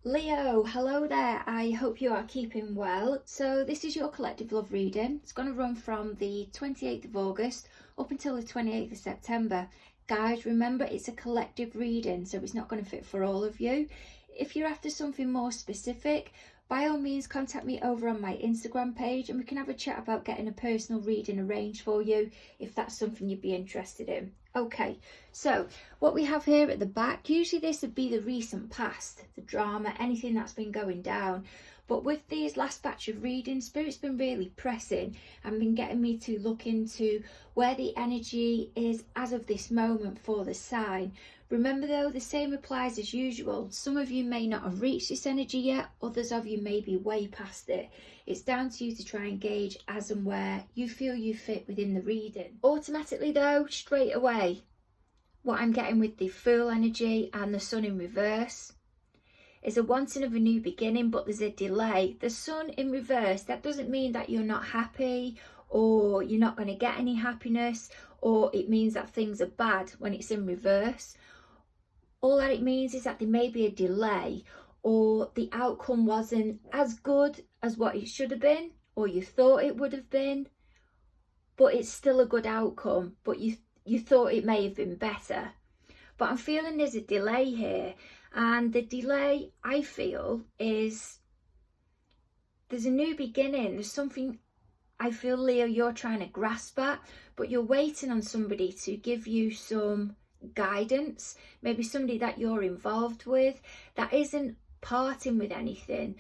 Leo, hello there. I hope you are keeping well. So this is your collective love reading. It's going to run from the 28th of August up until the 28th of September. Guys, remember it's a collective reading, so it's not going to fit for all of you. If you're after something more specific, by all means contact me over on my Instagram page and we can have a chat about getting a personal reading arranged for you if that's something you'd be interested in. Okay, so what we have here at the back, usually this would be the recent past, the drama, anything that's been going down. But with these last batch of readings, Spirit's been really pressing and been getting me to look into where the energy is as of this moment for the sign. Remember though, the same applies as usual. Some of you may not have reached this energy yet, others of you may be way past it. It's down to you to try and gauge as and where you feel you fit within the reading. Automatically though, straight away, what I'm getting with the Fool energy and the Sun in reverse is a wanting of a new beginning, but there's a delay. The Sun in reverse, that doesn't mean that you're not happy or you're not going to get any happiness, or it means that things are bad when it's in reverse. All that it means is that there may be a delay, or the outcome wasn't as good as what it should have been, or you thought it would have been, but it's still a good outcome, but you thought it may have been better. But I'm feeling there's a delay here, and the delay I feel is there's a new beginning. There's something I feel, Leo, you're trying to grasp at, but you're waiting on somebody to give you some guidance, maybe somebody that you're involved with that isn't parting with anything.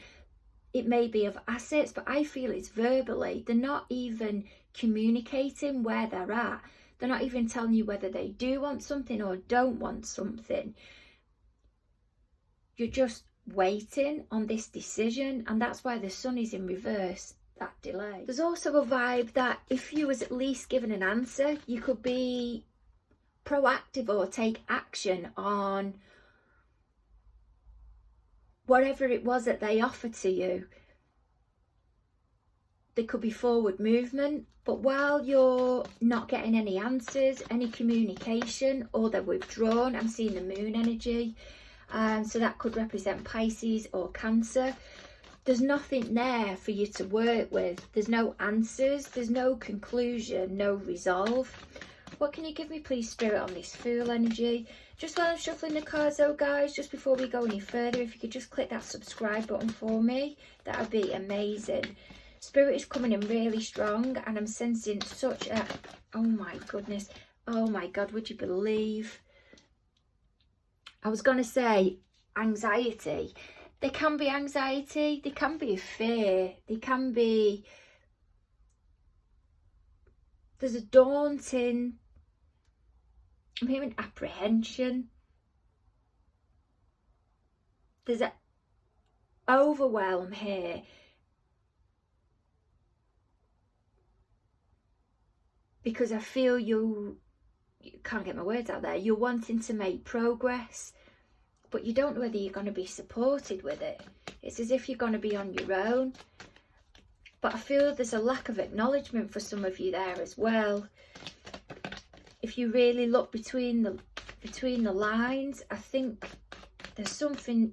It may be of assets, but I feel it's verbally. They're not even communicating where they're at. They're not even telling you whether they do want something or don't want something. You're just waiting on this decision, and that's why the Sun is in reverse, that delay. There's also a vibe that if you was at least given an answer, you could be proactive or take action on whatever it was that they offered to you. There could be forward movement, but while you're not getting any answers, any communication, or they're withdrawn, I'm seeing the Moon energy, so that could represent Pisces or Cancer. There's nothing there for you to work with. There's no answers, there's no conclusion, no resolve. What can you give me, please, Spirit, on this Fool energy? Just while I'm shuffling the cards though, guys, just before we go any further, if you could just click that subscribe button for me, that would be amazing. Spirit is coming in really strong, and I'm sensing such a, oh my goodness, oh my God, would you believe? I was going to say anxiety. There can be anxiety, there can be fear, there can be, there's a daunting, I'm hearing apprehension. There's an overwhelm here. Because I feel you can't get my words out there. You're wanting to make progress, but you don't know whether you're going to be supported with it. It's as if you're going to be on your own. But I feel there's a lack of acknowledgement for some of you there as well. If you really look between the lines, I think there's something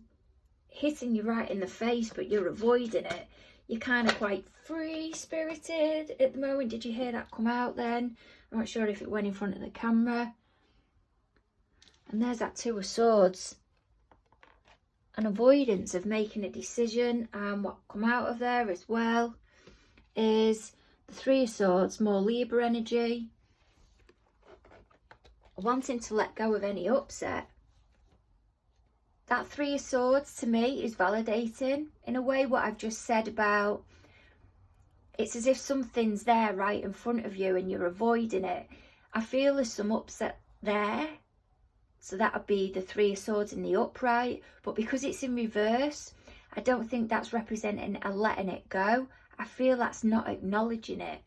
hitting you right in the face, but you're avoiding it. You're kind of quite free-spirited at the moment. Did you hear that come out then? I'm not sure if it went in front of the camera. And there's that Two of Swords. An avoidance of making a decision, and what come out of there as well is the Three of Swords, more Libra energy. Wanting to let go of any upset. That Three of Swords to me is validating in a way what I've just said about it's as if something's there right in front of you and you're avoiding it. I feel there's some upset there, so that would be the Three of Swords in the upright, but because it's in reverse, I don't think that's representing a letting it go. I feel that's not acknowledging it.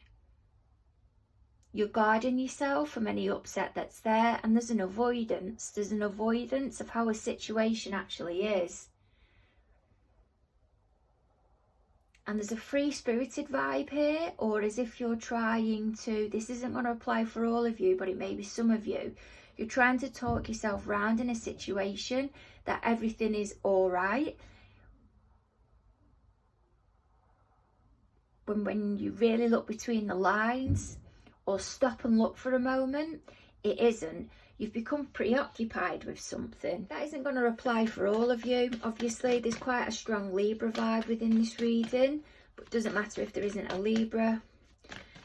You're guarding yourself from any upset that's there, and there's an avoidance. There's an avoidance of how a situation actually is. And there's a free-spirited vibe here, or as if you're trying to, this isn't going to apply for all of you, but it may be some of you. You're trying to talk yourself round in a situation that everything is all right, when you really look between the lines or stop and look for a moment, it isn't. You've become preoccupied with something. That isn't going to apply for all of you. Obviously, there's quite a strong Libra vibe within this reading, but it doesn't matter if there isn't a Libra.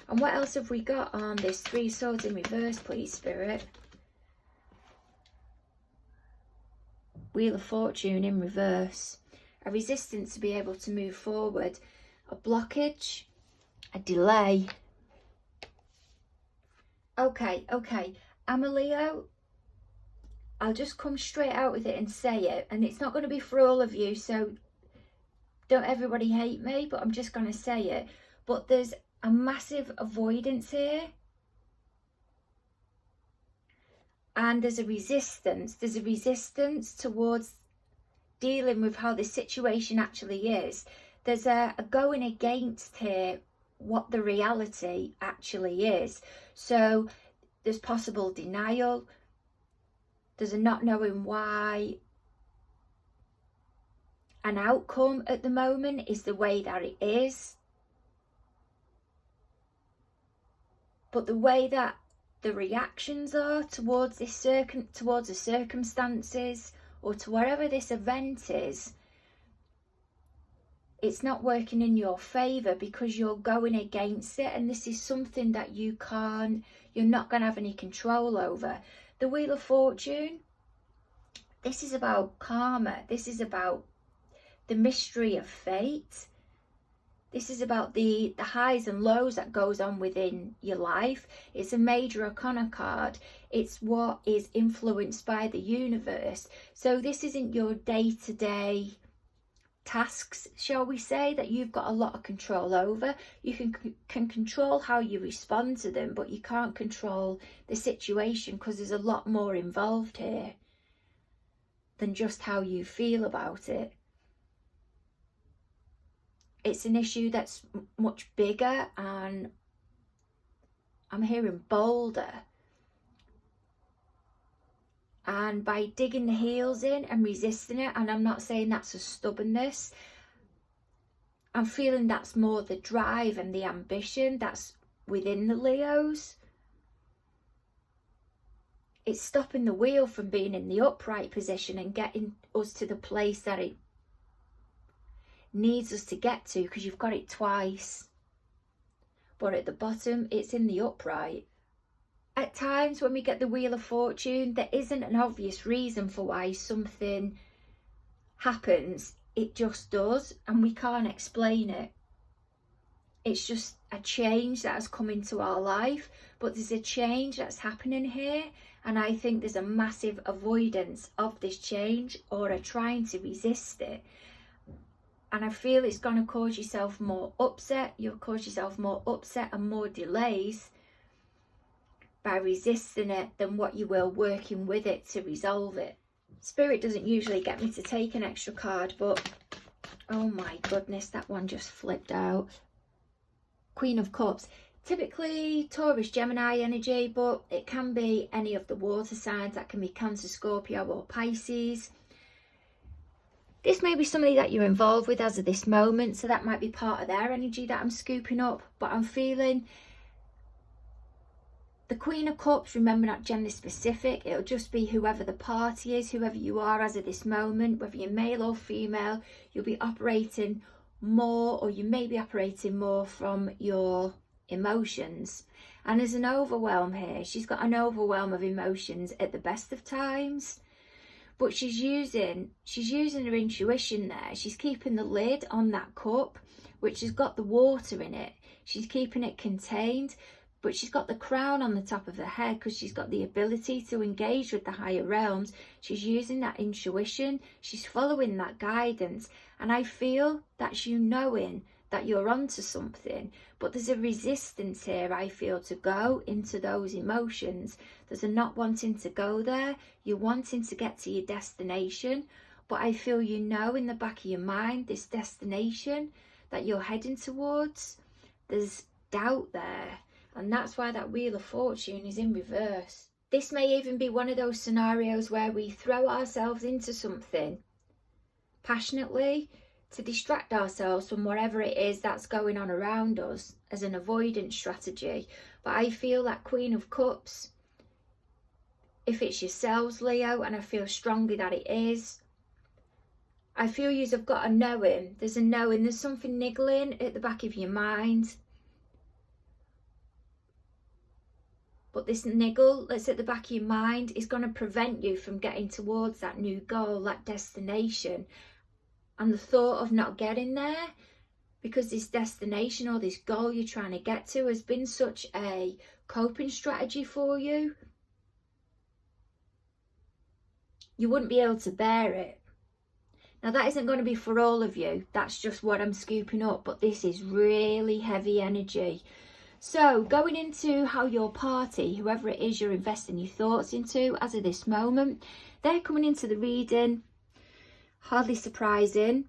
And what else have we got on this Three of Swords in reverse, please, Spirit? Wheel of Fortune in reverse. A resistance to be able to move forward. A blockage. A delay. Okay. I'm a Leo. I'll just come straight out with it and say it. And it's not going to be for all of you, so don't everybody hate me, but I'm just going to say it. But there's a massive avoidance here. And there's a resistance. There's a resistance towards dealing with how the situation actually is. There's a going against here what the reality actually is. So there's possible denial. There's a not knowing why an outcome at the moment is the way that it is. But the way that the reactions are towards this towards the circumstances or to whatever this event is, it's not working in your favour because you're going against it, and this is something that you're not going to have any control over. The Wheel of Fortune, this is about karma. This is about the mystery of fate. This is about the highs and lows that goes on within your life. It's a major arcana card. It's what is influenced by the universe. So this isn't your day-to-day tasks, shall we say, that you've got a lot of control over. You can control how you respond to them, but you can't control the situation because there's a lot more involved here than just how you feel about it. It's an issue that's much bigger, and I'm hearing bolder. And by digging the heels in and resisting it, and I'm not saying that's a stubbornness, I'm feeling that's more the drive and the ambition that's within the Leos. It's stopping the wheel from being in the upright position and getting us to the place that it needs us to get to, because you've got it twice, but at the bottom it's in the upright. At times when we get the Wheel of Fortune, there isn't an obvious reason for why something happens. It just does, and we can't explain it. It's just a change that has come into our life, but there's a change that's happening here, and I think there's a massive avoidance of this change, or a trying to resist it. And I feel it's going to cause yourself more upset. You'll cause yourself more upset and more delays by resisting it than what you will working with it to resolve it. Spirit doesn't usually get me to take an extra card, but oh my goodness, that one just flipped out. Queen of Cups. Typically Taurus, Gemini energy, but it can be any of the water signs. That can be Cancer, Scorpio or Pisces. This may be somebody that you're involved with as of this moment, so that might be part of their energy that I'm scooping up. But I'm feeling the Queen of Cups, remember, not gender specific. It'll just be whoever the party is, whoever you are as of this moment, whether you're male or female, you'll be operating more, or you may be operating more from your emotions. And there's an overwhelm here. She's got an overwhelm of emotions at the best of times. But she's using her intuition there. She's keeping the lid on that cup, which has got the water in it. She's keeping it contained, but she's got the crown on the top of her head because she's got the ability to engage with the higher realms. She's using that intuition. She's following that guidance. And I feel that's you knowing that you're onto something, but there's a resistance here, I feel, to go into those emotions. There's a not wanting to go there. You're wanting to get to your destination, but I feel you know in the back of your mind this destination that you're heading towards, there's doubt there, and that's why that Wheel of Fortune is in reverse. This may even be one of those scenarios where we throw ourselves into something passionately, to distract ourselves from whatever it is that's going on around us as an avoidance strategy. But I feel that Queen of Cups, if it's yourselves, Leo, and I feel strongly that it is, I feel you've got a knowing. There's a knowing. There's something niggling at the back of your mind. But this niggle that's at the back of your mind is going to prevent you from getting towards that new goal, that destination. And the thought of not getting there, because this destination or this goal you're trying to get to has been such a coping strategy for you, you wouldn't be able to bear it. Now that isn't going to be for all of you. That's just what I'm scooping up. But this is really heavy energy. So going into how your party, whoever it is you're investing your thoughts into as of this moment, they're coming into the reading, hardly surprising,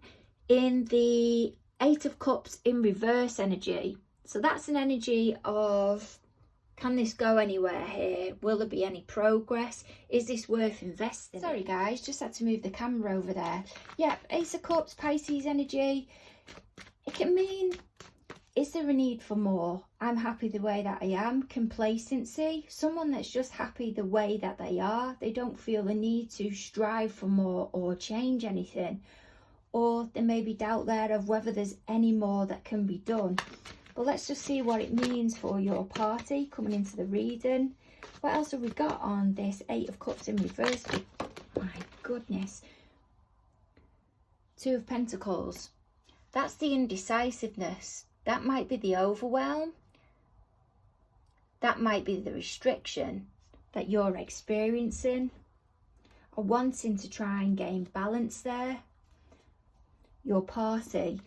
in the Eight of Cups in reverse energy. So that's an energy of, can this go anywhere here? Will there be any progress? Is this worth investing? Sorry guys, just had to move the camera over there. Yep, Ace of Cups, Pisces energy. It can mean, is there a need for more? I'm happy the way that I am. Complacency. Someone that's just happy the way that they are. They don't feel the need to strive for more or change anything. Or there may be doubt there of whether there's any more that can be done. But let's just see what it means for your party coming into the reading. What else have we got on this Eight of Cups in reverse? My goodness. Two of Pentacles. That's the indecisiveness. That might be the overwhelm. That might be the restriction that you're experiencing, or wanting to try and gain balance there. Your party.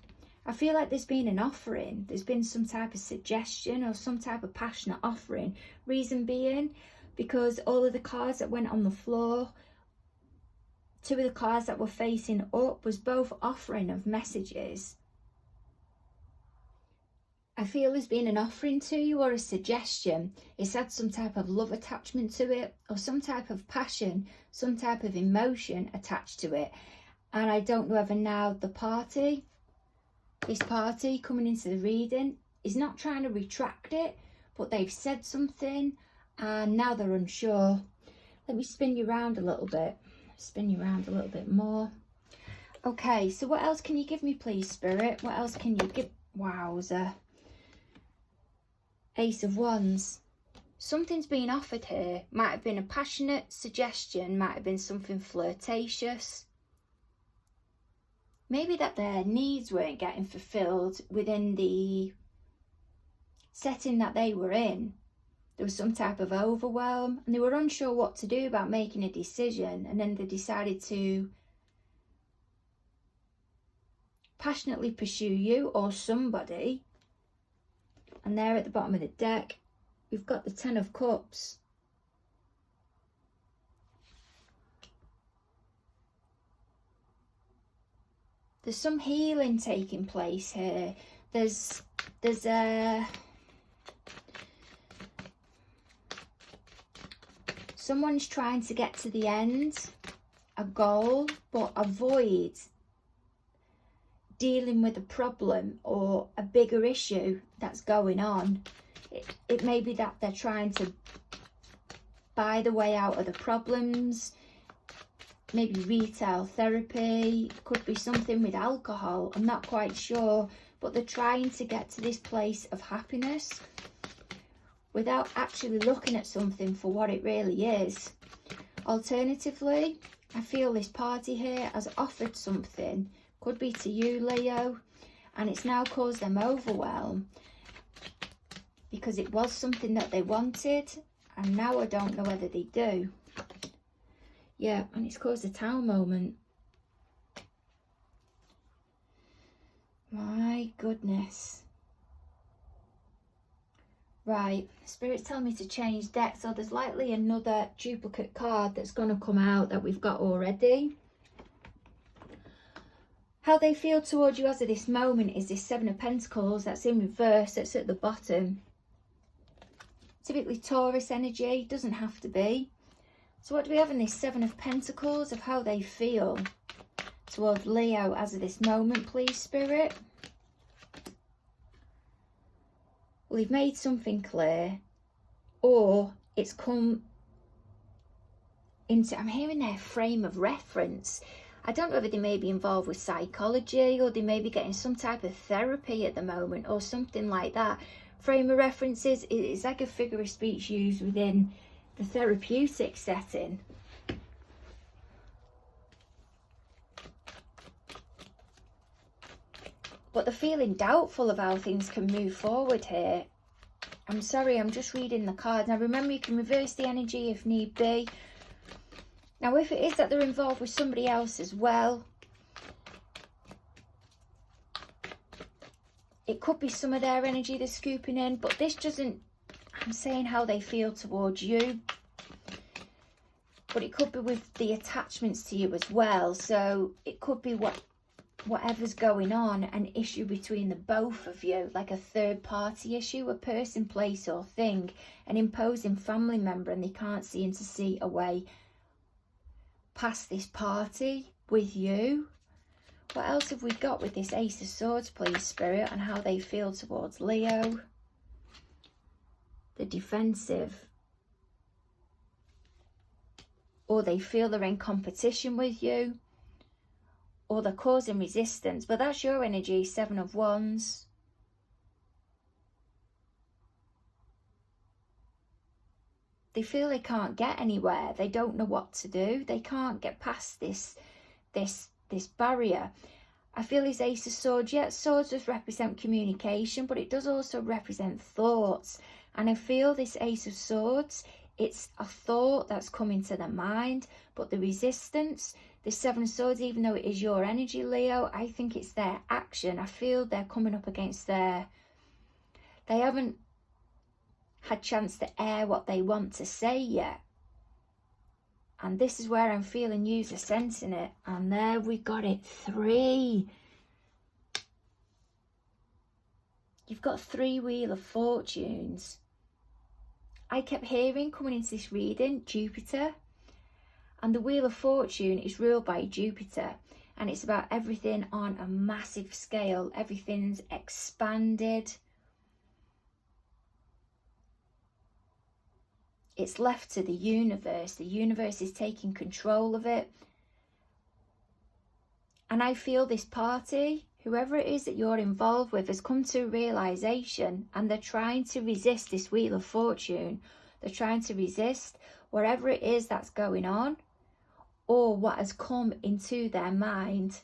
I feel like there's been an offering. There's been some type of suggestion or some type of passionate offering. Reason being, because all of the cards that went on the floor, two of the cards that were facing up was both offering of messages. I feel there's been an offering to you or a suggestion. It's had some type of love attachment to it, or some type of passion, some type of emotion attached to it. And I don't know whether now the party, this party coming into the reading, is not trying to retract it, but they've said something and now they're unsure. Let me spin you around a little bit. Spin you around a little bit more. Okay, so what else can you give me, please, Spirit? What else can you give? Wowza. Ace of Wands. Something's been offered here. Might have been a passionate suggestion, might have been something flirtatious. Maybe that their needs weren't getting fulfilled within the setting that they were in. There was some type of overwhelm and they were unsure what to do about making a decision, and then they decided to passionately pursue you or somebody. And there at the bottom of the deck, we've got the Ten of Cups. There's some healing taking place here. There's someone's trying to get to the end, a goal, but avoid dealing with a problem or a bigger issue that's going on. It may be that they're trying to buy the way out of the problems, maybe retail therapy, could be something with alcohol, I'm not quite sure, but they're trying to get to this place of happiness without actually looking at something for what it really is. Alternatively, I feel this party here has offered something, could be to you, Leo, and it's now caused them overwhelm because it was something that they wanted, and now I don't know whether they do. Yeah, and it's caused a Tower moment. My goodness. Right, Spirit's telling me to change deck, so there's likely another duplicate card that's going to come out that we've got already. How they feel towards you as of this moment is this Seven of Pentacles that's in reverse, that's at the bottom. Typically Taurus energy, doesn't have to be. So what do we have in this Seven of Pentacles of how they feel? towards Leo as of this moment, please, Spirit? Well, you've made something clear, or it's come into, I'm hearing their frame of reference. I don't know whether they may be involved with psychology, or they may be getting some type of therapy at the moment, or something like that. Frame of references is like a figure of speech used within the therapeutic setting. But they're feeling doubtful of how things can move forward here. I'm sorry, I'm just reading the cards. Now remember, you can reverse the energy if need be. Now if it is that they're involved with somebody else as well, it could be some of their energy they're scooping in, but this doesn't, I'm saying how they feel towards you. But it could be with the attachments to you as well. So it could be whatever's going on, an issue between the both of you, like a third party issue, a person, place or thing, an imposing family member, and they can't seem to see a way past this party with you. What else have we got with this Ace of Swords, please, Spirit, and how they feel towards Leo? The defensive. Or they feel they're in competition with you. Or they're causing resistance. But that's your energy, Seven of Wands. They feel they can't get anywhere. They don't know what to do. They can't get past this barrier. I feel this Ace of Swords, yes, swords does represent communication, but it does also represent thoughts. And I feel this Ace of Swords, it's a thought that's coming to the mind, but the resistance, the Seven of Swords, even though it is your energy, Leo, I think it's their action. I feel they're coming up against they haven't had chance to air what they want to say yet. And this is where I'm feeling you are sensing it. And there we got it, 3. You've got 3 Wheel of Fortunes. I kept hearing, coming into this reading, Jupiter. And the Wheel of Fortune is ruled by Jupiter. And it's about everything on a massive scale. Everything's expanded. It's left to the universe. The universe is taking control of it. And I feel this party, whoever it is that you're involved with, has come to a realization, and they're trying to resist this Wheel of Fortune. They're trying to resist whatever it is that's going on, or what has come into their mind.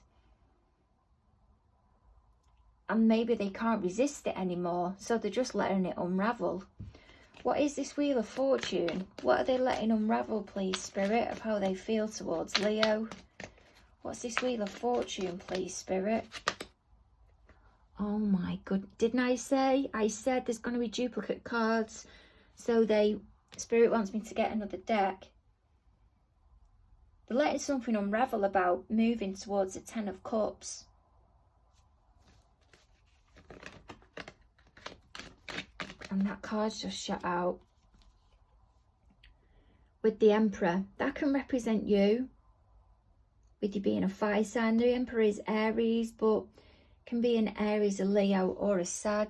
And maybe they can't resist it anymore, so they're just letting it unravel. What is this Wheel of Fortune? What are they letting unravel, please, Spirit, of how they feel towards Leo? What's this Wheel of Fortune, please, Spirit? Oh my god, didn't I say? I said there's going to be duplicate cards. So Spirit wants me to get another deck. They're letting something unravel about moving towards the 10 of Cups. And that card's just shut out. With the Emperor, that can represent you. With you being a fire sign, the Emperor is Aries, but can be an Aries, a Leo or a Sag.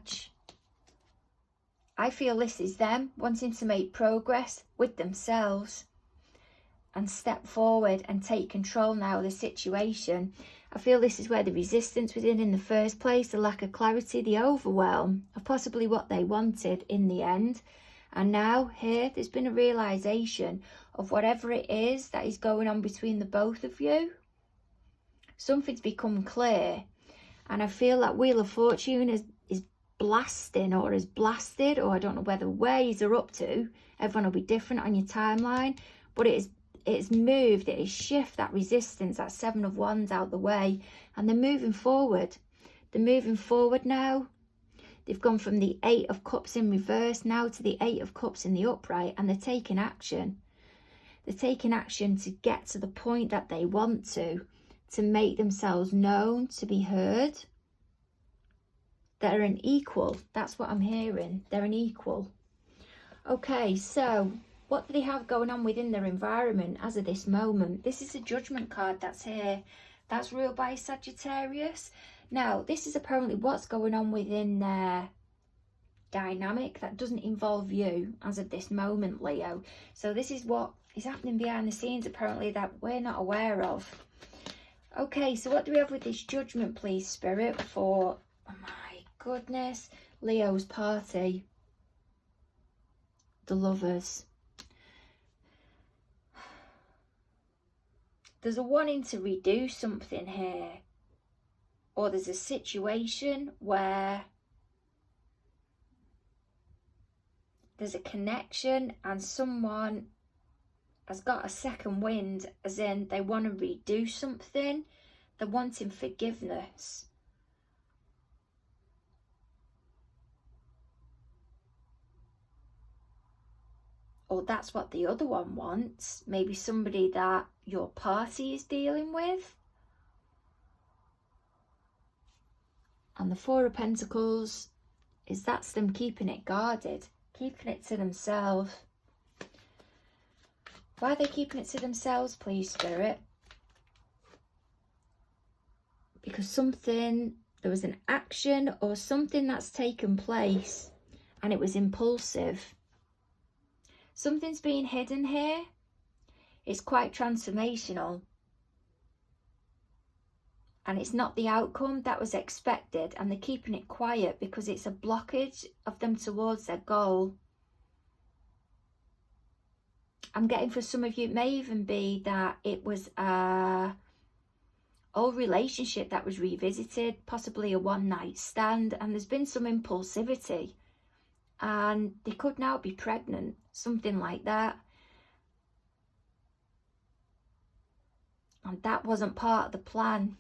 I feel this is them wanting to make progress with themselves and step forward and take control now of the situation. I feel this is where the resistance was in the first place, the lack of clarity, the overwhelm of possibly what they wanted in the end. And now here, there's been a realisation of whatever it is that is going on between the both of you. Something's become clear. And I feel that Wheel of Fortune is blasting, or is blasted, or I don't know whether ways are up to. Everyone will be different on your timeline. But it's moved, it is shift that resistance, that 7 of Wands out the way, and they're moving forward. They're moving forward now. They've gone from the 8 of Cups in reverse now to the 8 of Cups in the upright, and they're taking action. They're taking action to get to the point that they want to make themselves known, to be heard. They're an equal. That's what I'm hearing. They're an equal. Okay, so what do they have going on within their environment as of this moment? This is a Judgment card that's here. That's ruled by Sagittarius. Now, this is apparently what's going on within their dynamic that doesn't involve you as of this moment, Leo. So this is what is happening behind the scenes, apparently, that we're not aware of. Okay, so what do we have with this Judgment, please, Spirit, for, oh my goodness, Leo's party? The Lovers. There's a wanting to redo something here. Or there's a situation where there's a connection and someone has got a second wind, as in they want to redo something. They're wanting forgiveness. Or that's what the other one wants. Maybe somebody that your party is dealing with. And the Four of Pentacles is that's them keeping it guarded, keeping it to themselves. Why are they keeping it to themselves, please, Spirit? Because there was an action or something that's taken place and it was impulsive. Something's being hidden here. It's quite transformational. And it's not the outcome that was expected, and they're keeping it quiet because it's a blockage of them towards their goal. I'm getting for some of you, it may even be that it was a old relationship that was revisited, possibly a one-night stand, and there's been some impulsivity. And they could now be pregnant, something like that. And that wasn't part of the plan.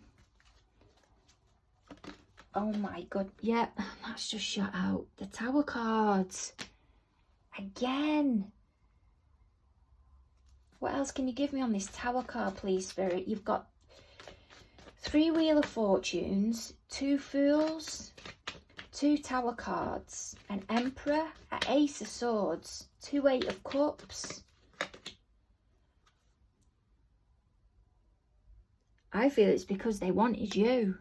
Oh my god, yeah, that's just shut out. The Tower cards. Again. What else can you give me on this Tower card, please, Spirit? You've got 3 Wheel of Fortunes, 2 Fools, 2 Tower cards, an Emperor, an Ace of Swords, 2 Eight of Cups. I feel it's because they wanted you.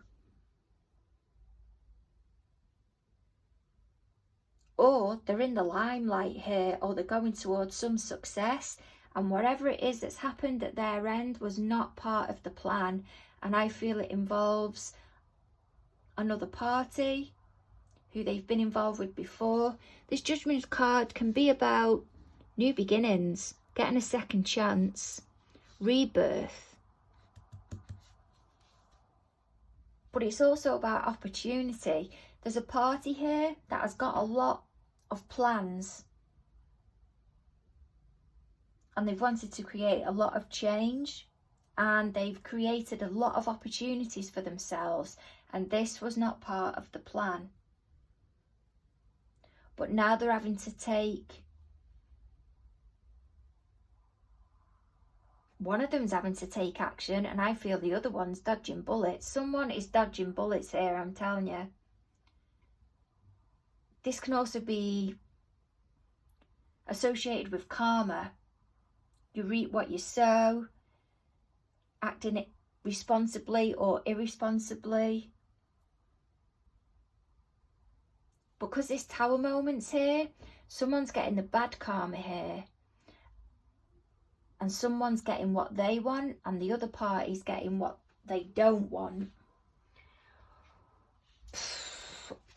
Or they're in the limelight here, or they're going towards some success, and whatever it is that's happened at their end was not part of the plan, and I feel it involves another party who they've been involved with before. This Judgment card can be about new beginnings, getting a second chance, rebirth. But it's also about opportunity. There's a party here that has got a lot of plans, and they've wanted to create a lot of change, and they've created a lot of opportunities for themselves, and this was not part of the plan. But now they're having to take, one of them's having to take action, and I feel the other one's dodging bullets. Someone is dodging bullets here, I'm telling you. This can also be associated with karma. You reap what you sow, acting responsibly or irresponsibly. Because this Tower moment's here, someone's getting the bad karma here. And someone's getting what they want, and the other party's getting what they don't want.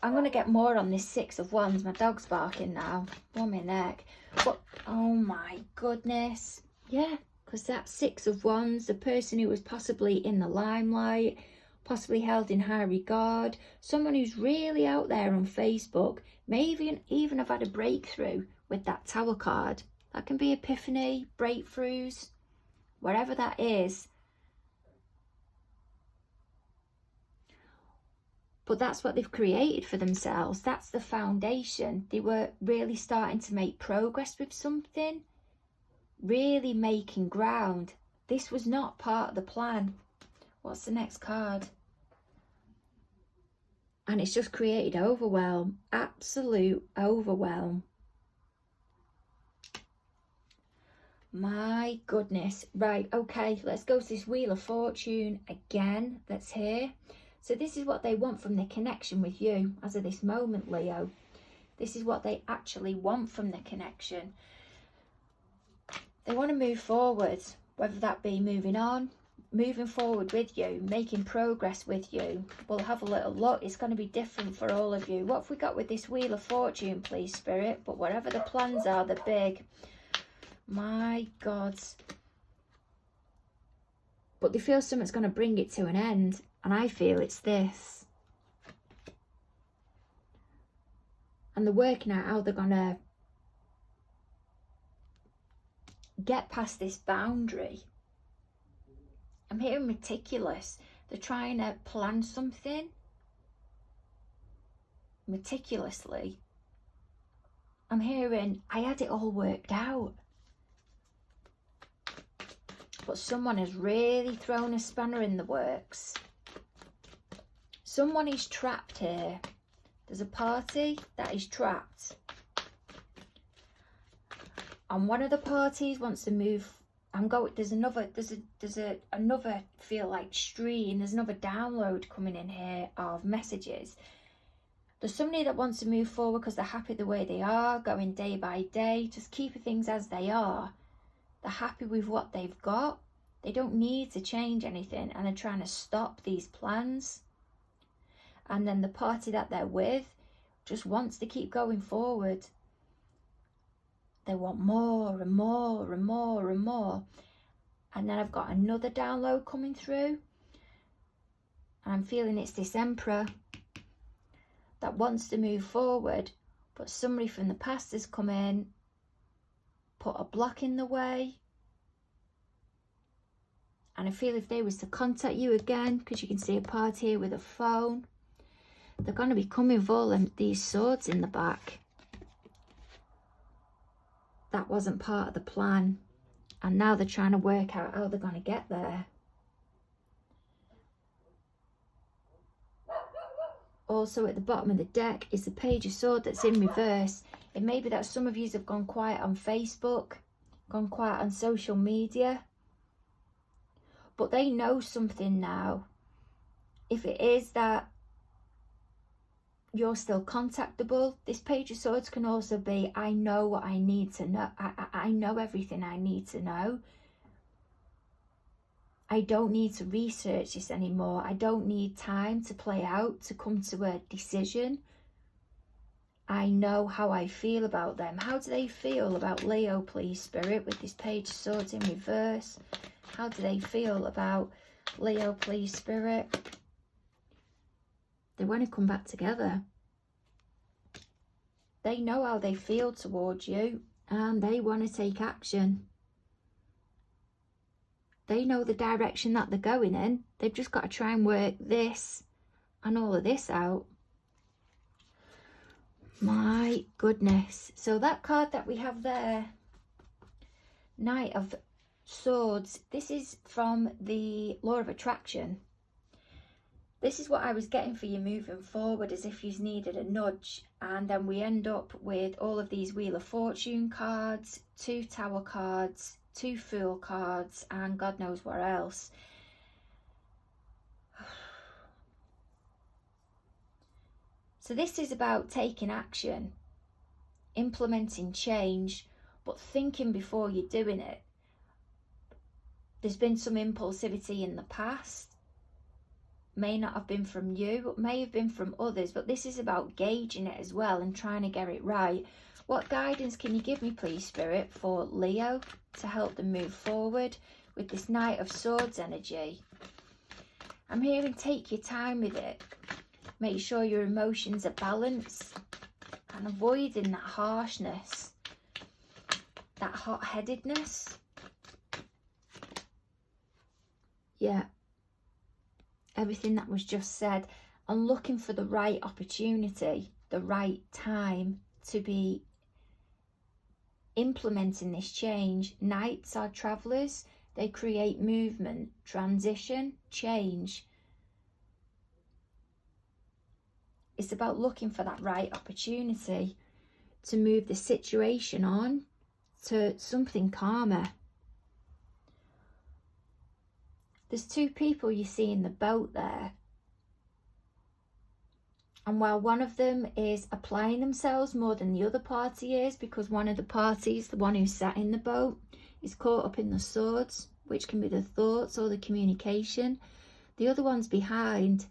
I'm going to get more on this Six of Wands. My dog's barking now. On my neck. But, oh my goodness. Yeah, because that Six of Wands, the person who was possibly in the limelight, possibly held in high regard, someone who's really out there on Facebook, may even have had a breakthrough with that Tower card. That can be epiphany, breakthroughs, whatever that is. But that's what they've created for themselves. That's the foundation. They were really starting to make progress with something, really making ground. This was not part of the plan. What's the next card? And it's just created overwhelm, absolute overwhelm. My goodness. Right, okay, let's go to this Wheel of Fortune again that's here. So this is what they want from the connection with you as of this moment, Leo. This is what they actually want from the connection. They want to move forward, whether that be moving on, moving forward with you, making progress with you. We'll have a little look. It's going to be different for all of you. What have we got with this Wheel of Fortune, please, Spirit? But whatever the plans are, they're big. My God. But they feel something's going to bring it to an end. And I feel it's this. And they're working out how they're going to get past this boundary. I'm hearing meticulous. They're trying to plan something meticulously. I'm hearing, I had it all worked out. But someone has really thrown a spanner in the works. Someone is trapped here. There's a party that is trapped. And one of the parties wants to move. There's another feel like stream. There's another download coming in here of messages. There's somebody that wants to move forward because they're happy the way they are, going day by day, just keeping things as they are. They're happy with what they've got. They don't need to change anything, and they're trying to stop these plans. And then the party that they're with just wants to keep going forward. They want more and more and more and more. And then I've got another download coming through. And I'm feeling it's this Emperor that wants to move forward, but somebody from the past has come in, put a block in the way. And I feel if they was to contact you again, because you can see a party here with a phone, they're going to be coming with all these swords in the back. That wasn't part of the plan. And now they're trying to work out how they're going to get there. Also at the bottom of the deck is the Page of Swords that's in reverse. It may be that some of you have gone quiet on Facebook, gone quiet on social media. But they know something now. If it is that you're still contactable, this Page of Swords can also be, I know what I need to know. I know everything I need to know. I don't need to research this anymore. I don't need time to play out to come to a decision. I know how I feel about them. How do they feel about Leo, please, Spirit, with this Page of Swords in reverse? How do they feel about Leo, please, Spirit? They want to come back together. They know how they feel towards you, and they want to take action. They know the direction that they're going in. They've just got to try and work this and all of this out. My goodness. So that card that we have there, Knight of Swords, this is from the Law of Attraction. This is what I was getting for you moving forward, as if you needed a nudge. And then we end up with all of these Wheel of Fortune cards, 2 Tower cards, 2 Fool cards, and God knows what else. So this is about taking action, implementing change, but thinking before you're doing it. There's been some impulsivity in the past. May not have been from you, may have been from others, but this is about gauging it as well and trying to get it right. What guidance can you give me, please, Spirit, for Leo to help them move forward with this Knight of Swords energy? I'm hearing take your time with it. Make sure your emotions are balanced and avoiding that harshness, that hot-headedness. Yeah. Everything that was just said, and looking for the right opportunity, the right time to be implementing this change. Knights are travellers. They create movement, transition, change. It's about looking for that right opportunity to move the situation on to something calmer, There's two people you see in the boat there. And while one of them is applying themselves more than the other party is, because one of the parties, the one who sat in the boat, is caught up in the swords, which can be the thoughts or the communication. The other one's behind,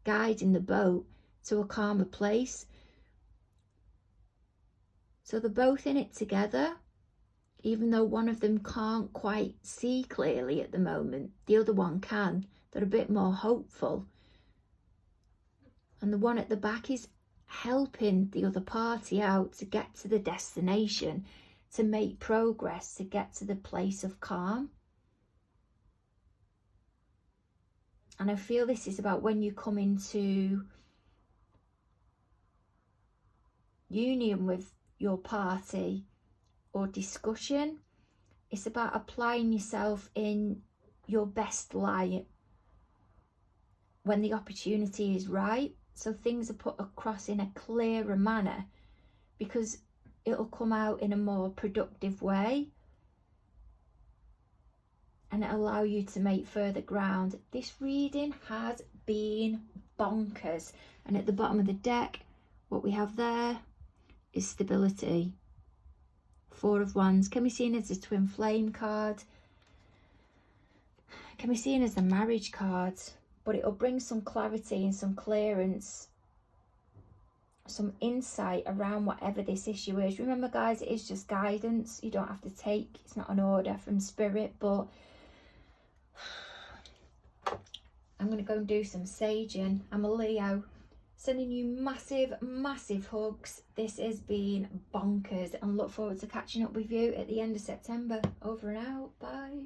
guiding the boat to a calmer place. So they're both in it together, even though one of them can't quite see clearly at the moment. The other one can. They're a bit more hopeful. And the one at the back is helping the other party out to get to the destination, to make progress, to get to the place of calm. And I feel this is about when you come into union with your party or discussion, it's about applying yourself in your best light when the opportunity is right. So things are put across in a clearer manner, because it'll come out in a more productive way and it'll allow you to make further ground. This reading has been bonkers. And at the bottom of the deck, what we have there is stability. Four of Wands can be seen as a twin flame card, can be seen as a marriage card, but it'll bring some clarity and some clearance, some insight around whatever this issue is. Remember guys, it is just guidance. You don't have to take, it's not an order from spirit, but I'm going to go and do some saging. I'm a Leo. Sending you massive, massive hugs. This has been bonkers, and look forward to catching up with you at the end of September. Over and out. Bye.